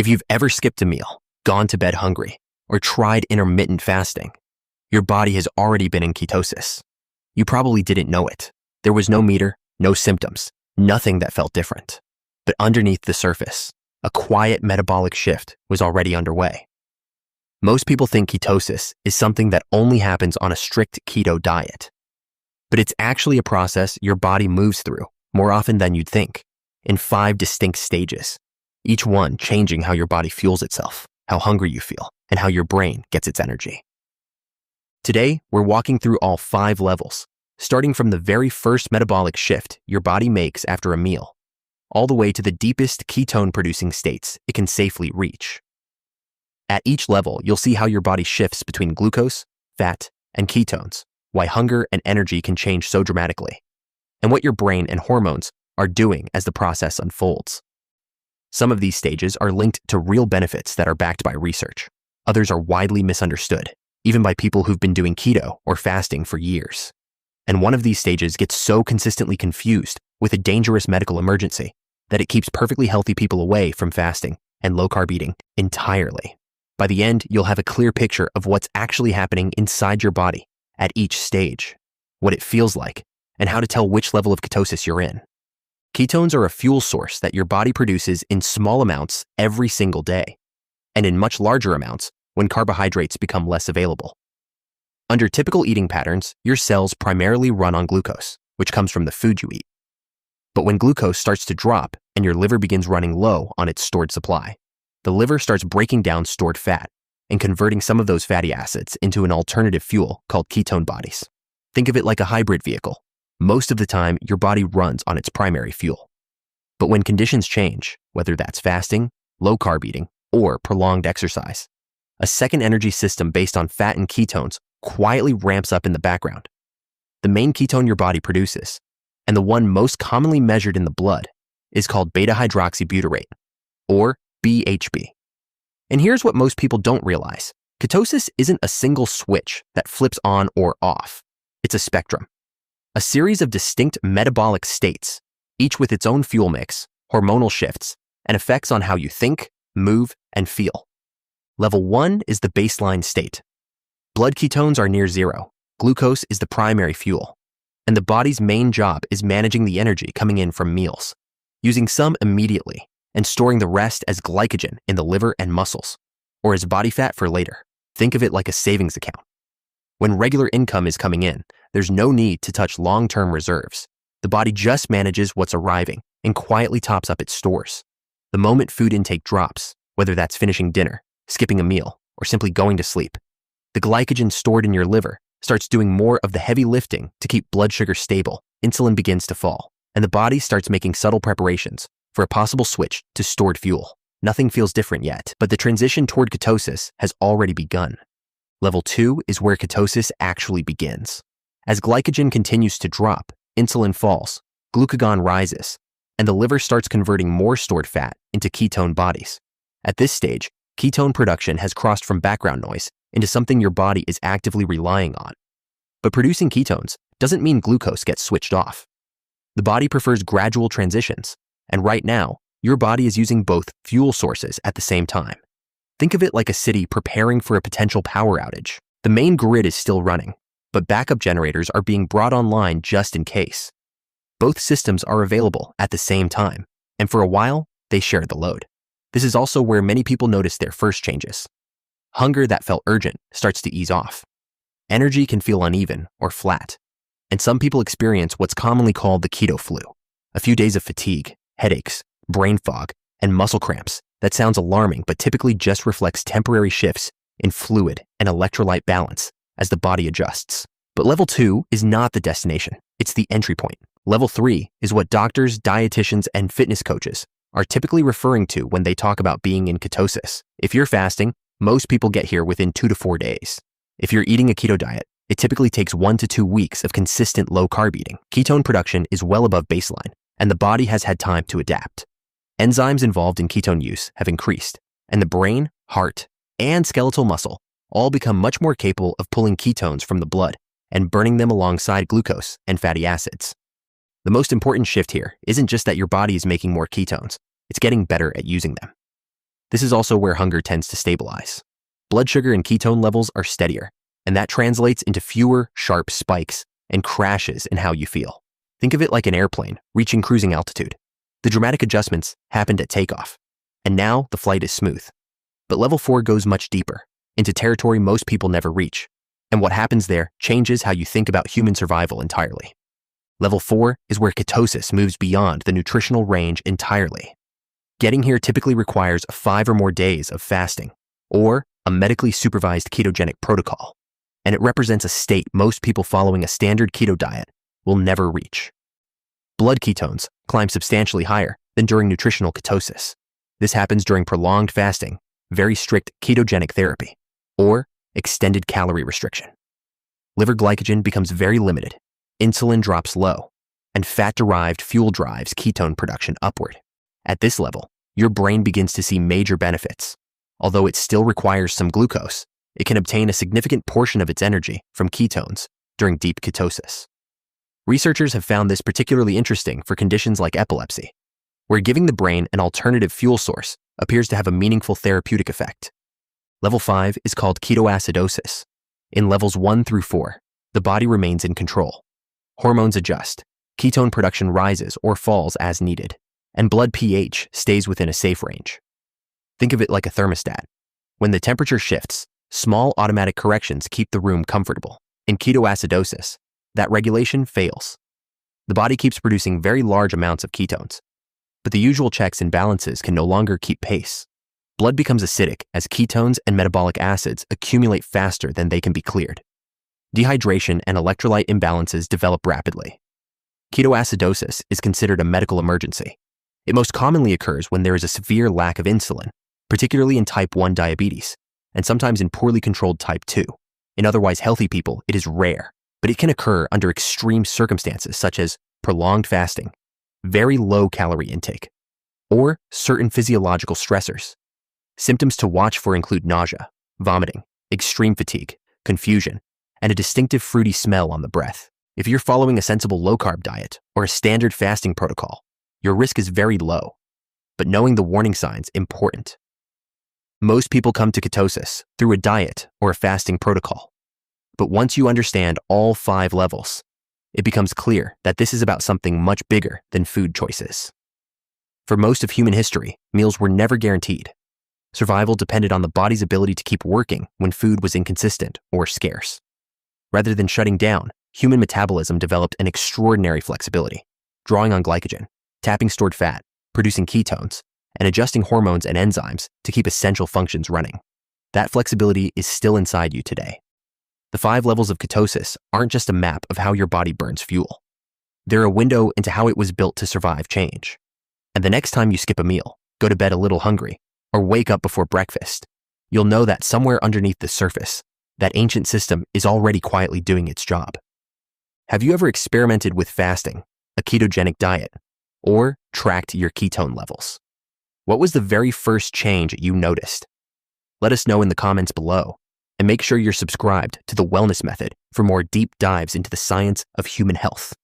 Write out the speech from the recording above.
If you've ever skipped a meal, gone to bed hungry, or tried intermittent fasting, your body has already been in ketosis. You probably didn't know it. There was no meter, no symptoms, nothing that felt different. But underneath the surface, a quiet metabolic shift was already underway. Most people think ketosis is something that only happens on a strict keto diet. But it's actually a process your body moves through more often than you'd think, in 5 distinct stages, each one changing how your body fuels itself, how hungry you feel, and how your brain gets its energy. Today, we're walking through all 5 levels, starting from the very first metabolic shift your body makes after a meal, all the way to the deepest ketone-producing states it can safely reach. At each level, you'll see how your body shifts between glucose, fat, and ketones, why hunger and energy can change so dramatically, and what your brain and hormones are doing as the process unfolds. Some of these stages are linked to real benefits that are backed by research. Others are widely misunderstood, even by people who've been doing keto or fasting for years. And one of these stages gets so consistently confused with a dangerous medical emergency that it keeps perfectly healthy people away from fasting and low-carb eating entirely. By the end, you'll have a clear picture of what's actually happening inside your body at each stage, what it feels like, and how to tell which level of ketosis you're in. Ketones are a fuel source that your body produces in small amounts every single day, and in much larger amounts when carbohydrates become less available. Under typical eating patterns, your cells primarily run on glucose, which comes from the food you eat. But when glucose starts to drop and your liver begins running low on its stored supply, the liver starts breaking down stored fat and converting some of those fatty acids into an alternative fuel called ketone bodies. Think of it like a hybrid vehicle. Most of the time, your body runs on its primary fuel. But when conditions change, whether that's fasting, low-carb eating, or prolonged exercise, a second energy system based on fat and ketones quietly ramps up in the background. The main ketone your body produces, and the one most commonly measured in the blood, is called beta-hydroxybutyrate, or BHB. And here's what most people don't realize. Ketosis isn't a single switch that flips on or off. It's a spectrum. A series of distinct metabolic states, each with its own fuel mix, hormonal shifts, and effects on how you think, move, and feel. Level 1 is the baseline state. Blood ketones are near zero. Glucose is the primary fuel, and the body's main job is managing the energy coming in from meals, using some immediately and storing the rest as glycogen in the liver and muscles, or as body fat for later. Think of it like a savings account. When regular income is coming in, there's no need to touch long-term reserves. The body just manages what's arriving and quietly tops up its stores. The moment food intake drops, whether that's finishing dinner, skipping a meal, or simply going to sleep, the glycogen stored in your liver starts doing more of the heavy lifting to keep blood sugar stable. Insulin begins to fall, and the body starts making subtle preparations for a possible switch to stored fuel. Nothing feels different yet, but the transition toward ketosis has already begun. Level 2 is where ketosis actually begins. As glycogen continues to drop, insulin falls, glucagon rises, and the liver starts converting more stored fat into ketone bodies. At this stage, ketone production has crossed from background noise into something your body is actively relying on. But producing ketones doesn't mean glucose gets switched off. The body prefers gradual transitions, and right now, your body is using both fuel sources at the same time. Think of it like a city preparing for a potential power outage. The main grid is still running, but backup generators are being brought online just in case. Both systems are available at the same time, and for a while, they share the load. This is also where many people notice their first changes. Hunger that felt urgent starts to ease off. Energy can feel uneven or flat, and some people experience what's commonly called the keto flu, a few days of fatigue, headaches, brain fog, and muscle cramps. That sounds alarming, but typically just reflects temporary shifts in fluid and electrolyte balance as the body adjusts. But level 2 is not the destination, it's the entry point. Level 3 is what doctors, dietitians, and fitness coaches are typically referring to when they talk about being in ketosis. If you're fasting, most people get here within 2 to 4 days. If you're eating a keto diet, it typically takes 1 to 2 weeks of consistent low-carb eating. Ketone production is well above baseline, and the body has had time to adapt. Enzymes involved in ketone use have increased, and the brain, heart, and skeletal muscle all become much more capable of pulling ketones from the blood and burning them alongside glucose and fatty acids. The most important shift here isn't just that your body is making more ketones, it's getting better at using them. This is also where hunger tends to stabilize. Blood sugar and ketone levels are steadier, and that translates into fewer sharp spikes and crashes in how you feel. Think of it like an airplane reaching cruising altitude. The dramatic adjustments happened at takeoff, and now the flight is smooth. But level 4 goes much deeper, into territory most people never reach, and what happens there changes how you think about human survival entirely. Level 4 is where ketosis moves beyond the nutritional range entirely. Getting here typically requires 5 or more days of fasting, or a medically supervised ketogenic protocol, and it represents a state most people following a standard keto diet will never reach. Blood ketones climb substantially higher than during nutritional ketosis. This happens during prolonged fasting, very strict ketogenic therapy, or extended calorie restriction. Liver glycogen becomes very limited, insulin drops low, and fat-derived fuel drives ketone production upward. At this level, your brain begins to see major benefits. Although it still requires some glucose, it can obtain a significant portion of its energy from ketones during deep ketosis. Researchers have found this particularly interesting for conditions like epilepsy, where giving the brain an alternative fuel source appears to have a meaningful therapeutic effect. Level 5 is called ketoacidosis. In levels 1 through 4, the body remains in control. Hormones adjust, ketone production rises or falls as needed, and blood pH stays within a safe range. Think of it like a thermostat. When the temperature shifts, small automatic corrections keep the room comfortable. In ketoacidosis, that regulation fails. The body keeps producing very large amounts of ketones, but the usual checks and balances can no longer keep pace. Blood becomes acidic as ketones and metabolic acids accumulate faster than they can be cleared. Dehydration and electrolyte imbalances develop rapidly. Ketoacidosis is considered a medical emergency. It most commonly occurs when there is a severe lack of insulin, particularly in type 1 diabetes, and sometimes in poorly controlled type 2. In otherwise healthy people, it is rare, but it can occur under extreme circumstances such as prolonged fasting, very low calorie intake, or certain physiological stressors. Symptoms to watch for include nausea, vomiting, extreme fatigue, confusion, and a distinctive fruity smell on the breath. If you're following a sensible low-carb diet or a standard fasting protocol, your risk is very low, but knowing the warning signs is important. Most people come to ketosis through a diet or a fasting protocol. But once you understand all 5 levels, it becomes clear that this is about something much bigger than food choices. For most of human history, meals were never guaranteed. Survival depended on the body's ability to keep working when food was inconsistent or scarce. Rather than shutting down, human metabolism developed an extraordinary flexibility, drawing on glycogen, tapping stored fat, producing ketones, and adjusting hormones and enzymes to keep essential functions running. That flexibility is still inside you today. The 5 levels of ketosis aren't just a map of how your body burns fuel. They're a window into how it was built to survive change. And the next time you skip a meal, go to bed a little hungry, or wake up before breakfast, you'll know that somewhere underneath the surface, that ancient system is already quietly doing its job. Have you ever experimented with fasting, a ketogenic diet, or tracked your ketone levels? What was the very first change you noticed? Let us know in the comments below, and make sure you're subscribed to The Wellness Method for more deep dives into the science of human health.